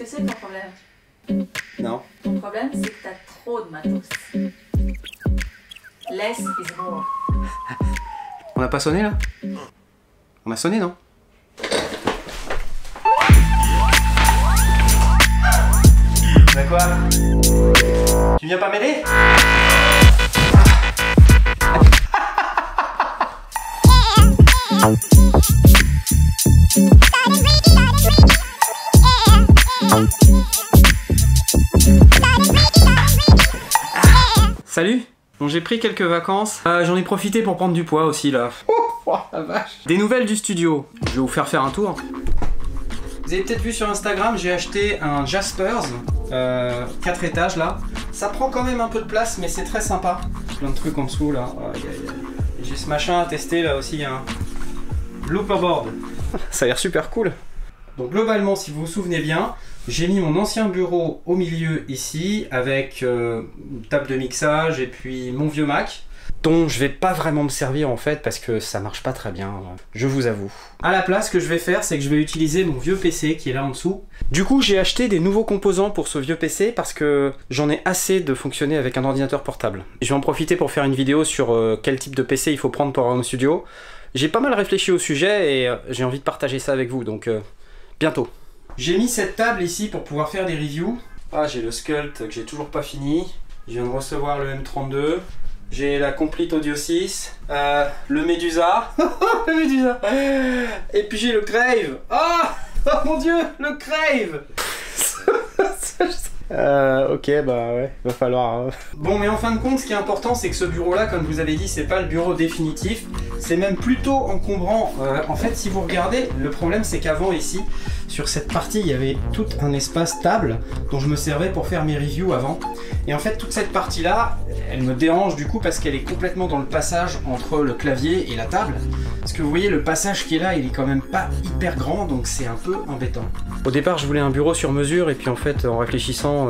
que c'est ton problème? Non. Ton problème, c'est que t'as trop de matos. Less is more. On n'a pas sonné là? On a sonné, non? Bah quoi? Tu viens pas m'aider? Salut! Bon, j'ai pris quelques vacances. J'en ai profité pour prendre du poids aussi là. Oh la vache! Des nouvelles du studio. Je vais vous faire un tour. Vous avez peut-être vu sur Instagram, j'ai acheté un Jaspers 4 étages là. Ça prend quand même un peu de place, mais c'est très sympa. Plein de trucs en dessous là. J'ai ce machin à tester là aussi, un Looperboard. Ça a l'air super cool. Donc globalement, si vous vous souvenez bien, j'ai mis mon ancien bureau au milieu ici avec une table de mixage et puis mon vieux Mac, dont je vais pas vraiment me servir en fait parce que ça marche pas très bien, je vous avoue. À la place, ce que je vais faire, c'est que je vais utiliser mon vieux PC qui est là en dessous. Du coup, j'ai acheté des nouveaux composants pour ce vieux PC parce que j'en ai assez de fonctionner avec un ordinateur portable. Je vais en profiter pour faire une vidéo sur quel type de PC il faut prendre pour un home studio. J'ai pas mal réfléchi au sujet et j'ai envie de partager ça avec vous, donc bientôt. J'ai mis cette table ici pour pouvoir faire des reviews. Ah, j'ai le Sculpt que j'ai toujours pas fini. Je viens de recevoir le M32. J'ai la Complete Audio 6. Le Medusa. Le Medusa. Et puis j'ai le Crave. Oh mon dieu, le Crave. Ok, bah ouais, va falloir... Bon, mais en fin de compte, ce qui est important, c'est que ce bureau-là, comme je vous avais dit, c'est pas le bureau définitif. C'est même plutôt encombrant. En fait, si vous regardez, le problème, c'est qu'avant, ici, sur cette partie, il y avait tout un espace table dont je me servais pour faire mes reviews avant. Et en fait, toute cette partie-là, elle me dérange du coup parce qu'elle est complètement dans le passage entre le clavier et la table. Parce que vous voyez, le passage qui est là, il est quand même pas hyper grand, donc c'est un peu embêtant. Au départ, je voulais un bureau sur mesure, et puis en fait, en réfléchissant,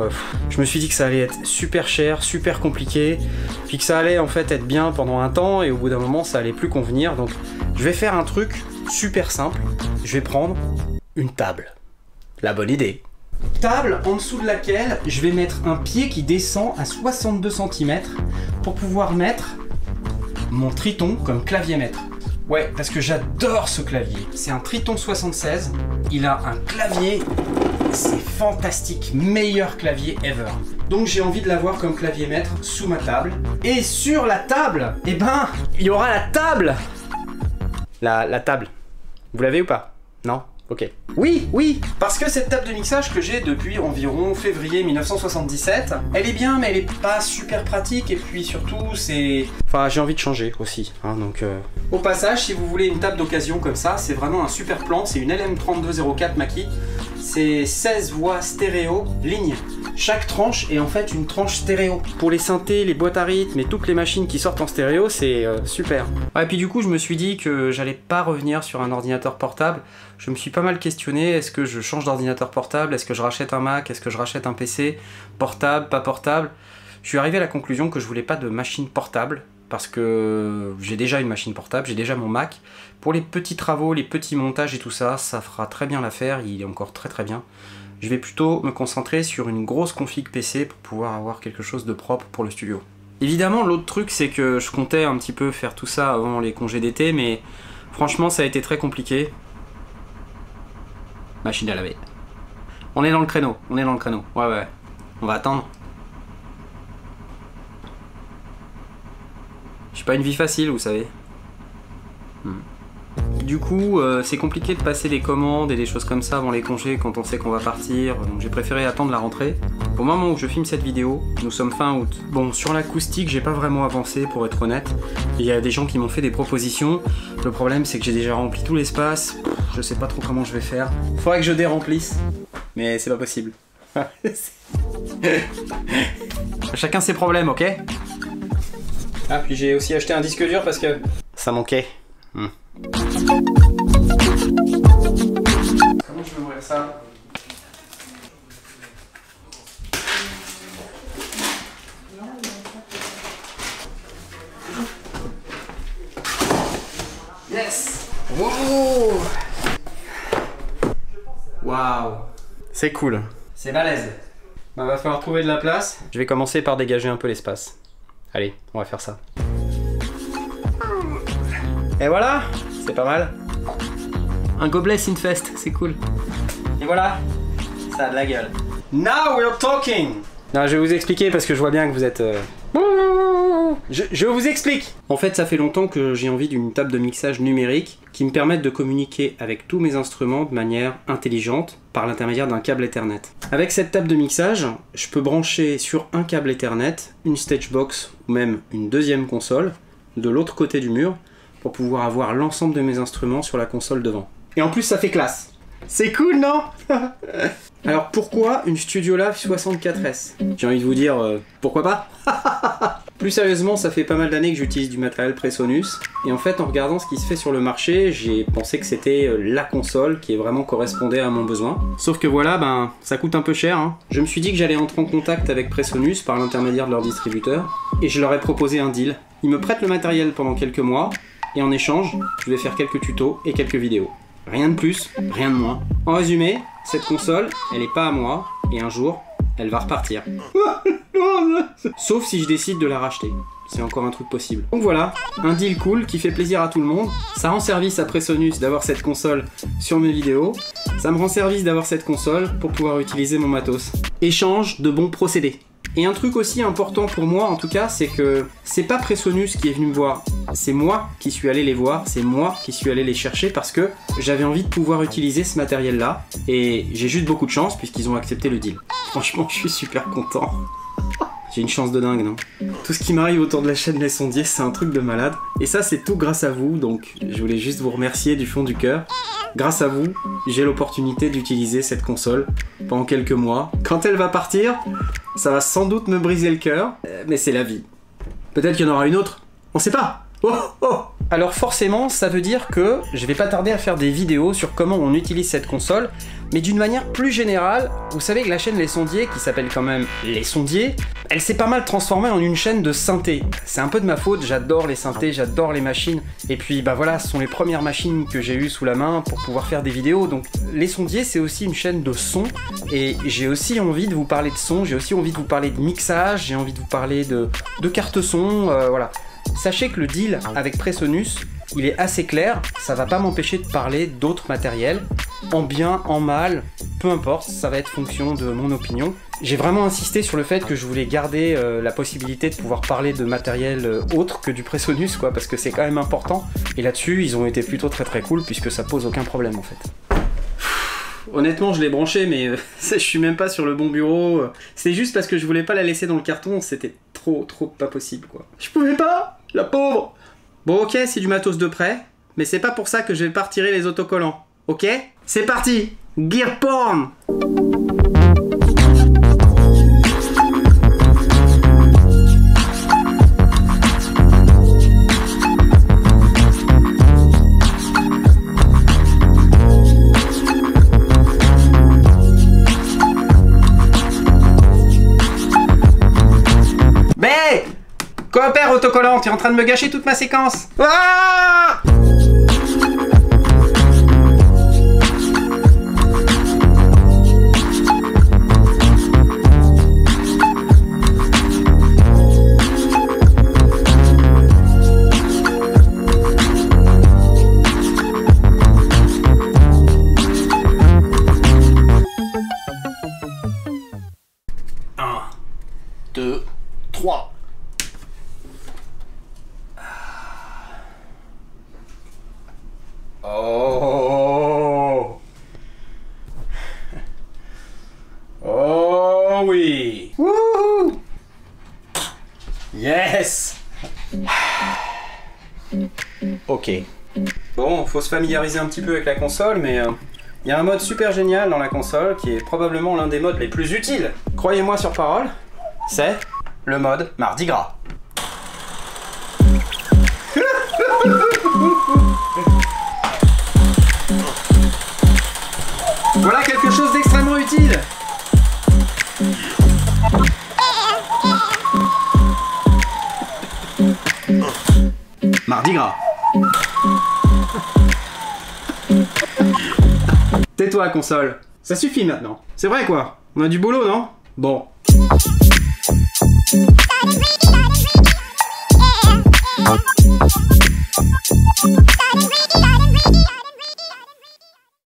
je me suis dit que ça allait être super cher, super compliqué, puis que ça allait en fait être bien pendant un temps, et au bout d'un moment, ça allait plus convenir. Donc, je vais faire un truc super simple. Je vais prendre une table. La bonne idée. Table en dessous de laquelle je vais mettre un pied qui descend à 62 cm pour pouvoir mettre mon Triton comme clavier maître. Ouais, parce que j'adore ce clavier. C'est un Triton 76. Il a un clavier, c'est fantastique. Meilleur clavier ever. Donc j'ai envie de l'avoir comme clavier maître sous ma table. Et sur la table, eh ben, il y aura la table. La table. Vous l'avez ou pas? Non? Ok. Oui, oui, parce que cette table de mixage que j'ai depuis environ février 1977, elle est bien, mais elle est pas super pratique, et puis surtout, c'est... Enfin, j'ai envie de changer aussi, hein, donc... Au passage, si vous voulez une table d'occasion comme ça, c'est vraiment un super plan, c'est une LM3204 Mackie, c'est 16 voix stéréo, ligne. Chaque tranche est en fait une tranche stéréo. Pour les synthés, les boîtes à rythme et toutes les machines qui sortent en stéréo, c'est super. Ouais, et puis du coup, je me suis dit que j'allais pas revenir sur un ordinateur portable. Je me suis pas mal questionné, est-ce que je change d'ordinateur portable? Est-ce que je rachète un Mac? Est-ce que je rachète un PC? Portable, pas portable? Je suis arrivé à la conclusion que je voulais pas de machine portable, parce que j'ai déjà une machine portable, j'ai déjà mon Mac. Pour les petits travaux, les petits montages et tout ça, ça fera très bien l'affaire, il est encore très bien. Je vais plutôt me concentrer sur une grosse config PC pour pouvoir avoir quelque chose de propre pour le studio. Évidemment, l'autre truc, c'est que je comptais un petit peu faire tout ça avant les congés d'été, mais franchement, ça a été très compliqué. Machine à laver. On est dans le créneau, on est dans le créneau. Ouais, on va attendre. J'ai pas une vie facile, vous savez. Du coup, c'est compliqué de passer des commandes et des choses comme ça avant les congés quand on sait qu'on va partir, donc j'ai préféré attendre la rentrée. Au moment où je filme cette vidéo, nous sommes fin août. Bon, sur l'acoustique, j'ai pas vraiment avancé pour être honnête. Il y a des gens qui m'ont fait des propositions. Le problème, c'est que j'ai déjà rempli tout l'espace. Je sais pas trop comment je vais faire. Faudrait que je déremplisse, mais c'est pas possible. Chacun ses problèmes, ok? Ah, puis j'ai aussi acheté un disque dur parce que ça manquait. Comment je vais ouvrir ça? Yes! Wow! Waouh! C'est cool. C'est balèze. Bah, va falloir trouver de la place. Je vais commencer par dégager un peu l'espace. Allez, on va faire ça. Et voilà, c'est pas mal. Un gobelet Synfest, c'est cool. Et voilà, ça a de la gueule. Now we're talking. Non, je vais vous expliquer parce que je vois bien que vous êtes... Je vous explique. En fait, ça fait longtemps que j'ai envie d'une table de mixage numérique qui me permette de communiquer avec tous mes instruments de manière intelligente par l'intermédiaire d'un câble Ethernet. Avec cette table de mixage, je peux brancher sur un câble Ethernet une Stagebox ou même une deuxième console de l'autre côté du mur pour pouvoir avoir l'ensemble de mes instruments sur la console devant. Et en plus, ça fait classe. C'est cool, non? Alors pourquoi une Studiolab 64S? J'ai envie de vous dire, pourquoi pas? Plus sérieusement, ça fait pas mal d'années que j'utilise du matériel Presonus, et en fait en regardant ce qui se fait sur le marché, j'ai pensé que c'était la console qui vraiment correspondait à mon besoin. Sauf que voilà, ben ça coûte un peu cher, hein. Je me suis dit que j'allais entrer en contact avec Presonus par l'intermédiaire de leur distributeur, et je leur ai proposé un deal. Ils me prêtent le matériel pendant quelques mois, et en échange, je vais faire quelques tutos et quelques vidéos. Rien de plus, rien de moins. En résumé, cette console, elle est pas à moi, et un jour, elle va repartir. Sauf si je décide de la racheter. C'est encore un truc possible. Donc voilà, un deal cool qui fait plaisir à tout le monde. Ça rend service à Presonus d'avoir cette console sur mes vidéos. Ça me rend service d'avoir cette console pour pouvoir utiliser mon matos. Échange de bons procédés. Et un truc aussi important pour moi, en tout cas, c'est que c'est pas Presonus qui est venu me voir. C'est moi qui suis allé les voir, c'est moi qui suis allé les chercher parce que j'avais envie de pouvoir utiliser ce matériel-là. Et j'ai juste beaucoup de chance puisqu'ils ont accepté le deal. Franchement, je suis super content. J'ai une chance de dingue, non? Tout ce qui m'arrive autour de la chaîne Les Sondiers, c'est un truc de malade. Et ça, c'est tout grâce à vous, donc je voulais juste vous remercier du fond du cœur. Grâce à vous, j'ai l'opportunité d'utiliser cette console pendant quelques mois. Quand elle va partir, ça va sans doute me briser le cœur, mais c'est la vie. Peut-être qu'il y en aura une autre, on sait pas. Oh, oh. Alors forcément, ça veut dire que je vais pas tarder à faire des vidéos sur comment on utilise cette console, mais d'une manière plus générale. Vous savez que la chaîne Les Sondiers, qui s'appelle quand même Les Sondiers, elle s'est pas mal transformée en une chaîne de synthé. C'est un peu de ma faute, j'adore les synthés, j'adore les machines, et puis bah voilà, ce sont les premières machines que j'ai eues sous la main pour pouvoir faire des vidéos, donc Les Sondiers c'est aussi une chaîne de son, et j'ai aussi envie de vous parler de son, j'ai aussi envie de vous parler de mixage, j'ai envie de vous parler de cartes son, voilà. Sachez que le deal avec Presonus, il est assez clair, ça va pas m'empêcher de parler d'autres matériels, en bien, en mal, peu importe, ça va être fonction de mon opinion. J'ai vraiment insisté sur le fait que je voulais garder la possibilité de pouvoir parler de matériel autre que du Presonus, quoi, parce que c'est quand même important. Et là-dessus, ils ont été plutôt très cool, puisque ça pose aucun problème en fait. Honnêtement, je l'ai branché, mais je suis même pas sur le bon bureau. C'est juste parce que je voulais pas la laisser dans le carton, c'était trop pas possible, quoi. Je pouvais pas, la pauvre. Bon, ok, c'est du matos de prêt, mais c'est pas pour ça que je vais pas retirer les autocollants, ok? C'est parti, Gear Porn. Coopère, autocollant, tu es en train de me gâcher toute ma séquence. Ah! Un, deux, trois. Oh! Oh oui! Wouhou! Yes! Ok. Bon, faut se familiariser un petit peu avec la console, mais il y a un mode super génial dans la console qui est probablement l'un des modes les plus utiles. Croyez-moi sur parole, c'est le mode Mardi Gras. Voilà quelque chose d'extrêmement utile. Mardi Gras. Tais-toi, console. Ça suffit maintenant. C'est vrai, quoi. On a du boulot, non? Bon. Yeah.